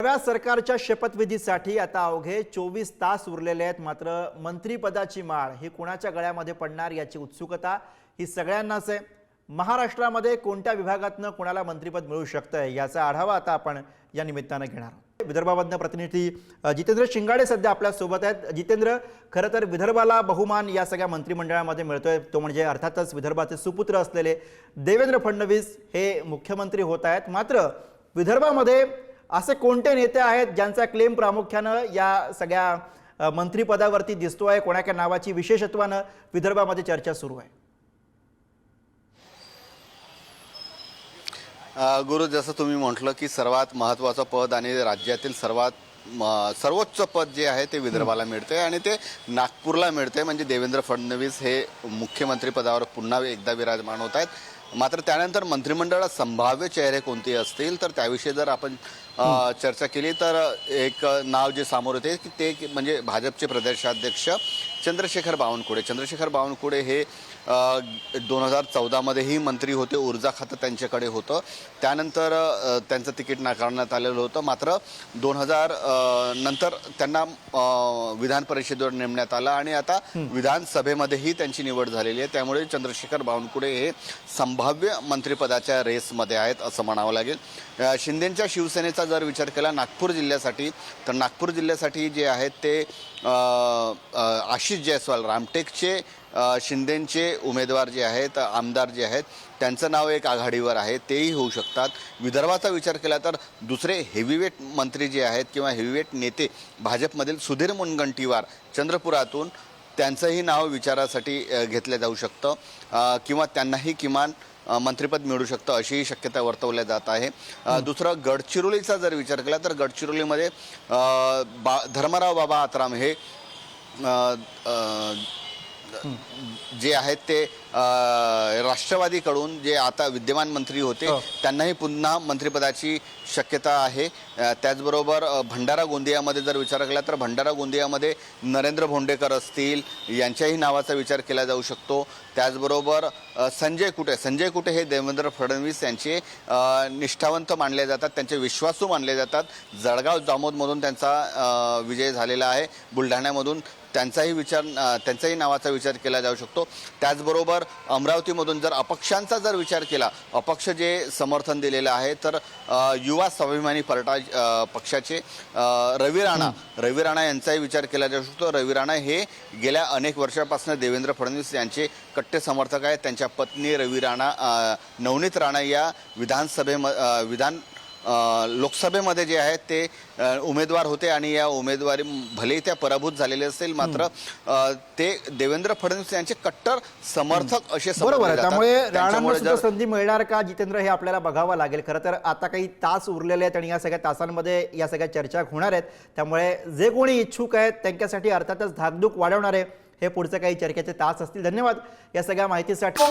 नव्या सरकारच्या शपथविधीसाठी आता अवघे 24 तास उरलेले आहेत। मात्र मंत्रिपदाची माळ ही कोणाच्या गळ्यामध्ये पडणार याची उत्सुकता ही सगळ्यांनाच आहे। महाराष्ट्रामध्ये कोणत्या विभागातनं कोणाला मंत्रिपद मिळू शकतं याचा आढावा आता आपण या निमित्ताने घेणार आहोत। विदर्भामधनं प्रतिनिधी जितेंद्र शिंगाडे सध्या आपल्या सोबत आहेत। जितेंद्र, खरं तर विदर्भाला बहुमान या सगळ्या मंत्रिमंडळामध्ये मिळतोय, तो म्हणजे अर्थातच विदर्भाचे सुपुत्र असलेले देवेंद्र फडणवीस हे मुख्यमंत्री होत आहेत। मात्र विदर्भामध्ये असे कोणते नेते आहेत ज्यांचा क्लेम प्रामुख्याने या सगळ्या मंत्रिपदावरती दिसतोय, कोणाच्या नावाची विशेषत्वाने विदर्भामध्ये चर्चा सुरू आहे? गुरु, जसं तुम्ही म्हटलं की सर्वात महत्त्वाचं पद आणि राज्यातील सर्वोच्च पद जे आहे ते विदर्भाला मिळते आणि ते नागपूरला मिळते। म्हणजे देवेंद्र फडणवीस हे मुख्यमंत्री पदावर पुन्हा एकदा विराजमान होत आहेत। मात्र त्यानंतर मंत्रिमंडळात संभाव्य चेहरे कोणते असतील तर त्याविषयी जर आपण चर्चा केली तर एक नाव जे समोर येते की ते म्हणजे भाजपचे प्रदेशाध्यक्ष चंद्रशेखर बावनकुळे। चंद्रशेखर बावनकुळे हे 2014 मध्येही मंत्री होते, ऊर्जा खातं त्यांच्याकडे होतं। त्यानंतर त्यांचं तिकीट नाकारण्यात आलेलं होतं। मात्र 2000 नंतर त्यांना विधान परिषदेवर नेमण्यात आलं आणि आता विधानसभेमध्येही त्यांची निवड झालेली आहे। त्यामुळे चंद्रशेखर बावनकुळे हे संभाव्य मंत्रिपदाच्या रेसमध्ये आहेत असं म्हणावं लागेल। शिंदेंच्या शिवसेनेचा जर विचार केला नागपूर जिल्ह्यासाठी तर नागपूर जिल्ह्यासाठी जे आहेत ते आशिष जयस्वाल रामटेकचे शिंदेंचे उमेदवार जे आहेत, आमदार जे आहेत, त्यांचं नाव एक आघाडीवर आहे, तेही होऊ शकतात। विदर्भाचा विचार केला तर दुसरे हेवीवेट मंत्री जे आहेत किंवा हेवीवेट नेते भाजपमधील सुधीर मुनगंटीवार चंद्रपुरातून त्यांचंही नाव विचारासाठी घेतलं जाऊ शकतं किंवा त्यांनाही किमान मंत्रिपद मिळू शकतं अशीही शक्यता वर्तवल्या जात आहे। दुसरं गडचिरोलीचा जर विचार केला तर गडचिरोलीमध्ये धर्मराव बाबा आत्राम हे जे आहेत ते राष्ट्रवादीकडून जे आता विद्यमान मंत्री होते त्यांनाही पुन्हा मंत्रिपदाची शक्यता आहे। त्याचबरोबर भंडारा गोंदियामध्ये जर विचार केला तर भंडारा गोंदियामध्ये नरेंद्र भोंडेकर असतील यांच्याही नावाचा विचार केला जाऊ शकतो। त्याचबरोबर संजय कुटे हे देवेंद्र फडणवीस यांचे निष्ठावंत मानले जातात, त्यांचे विश्वासू मानले जातात। जळगाव जामोदमधून त्यांचा विजय झालेला आहे, बुलढाण्यामधून त्यांचाही नावाचा विचार केला जाऊ शकतो। त्याचबरोबर अमरावतीमधून जर अपक्षांचा जर विचार केला, अपक्ष जे समर्थन दिलेलं आहे तर युवा स्वाभिमानी पक्षाचे रवी राणा यांचाही विचार केला जाऊ शकतो। रवी राणा हे गेल्या अनेक वर्षापासून देवेंद्र फडणवीस यांचे कट्टे समर्थक आहेत। त्यांच्या पत्नी रवी राणा नवनीत राणा या लोकसभेमध्ये जे आहेत ते उमेदवार होते आणि या उमेदवारी भले त्या पराभूत झालेले असतील मात्र ते देवेंद्र फडणवीस यांचे कट्टर समर्थक असे बरोबर आहे। त्यामुळे राणांना सुद्धा संधी मिळणार का जितेंद्र हे आपल्याला बघावं लागेल। खरं तर आता काही तास उरलेले आहेत आणि या सगळ्या तासांमध्ये या सगळ्या चर्चा होणार आहेत। त्यामुळे जे कोणी इच्छुक आहेत त्यांच्यासाठी अर्थातच धाकधूक वाढवणारे हे पुढचे काही चर्चेचे तास असतील। धन्यवाद या सगळ्या माहितीसाठी।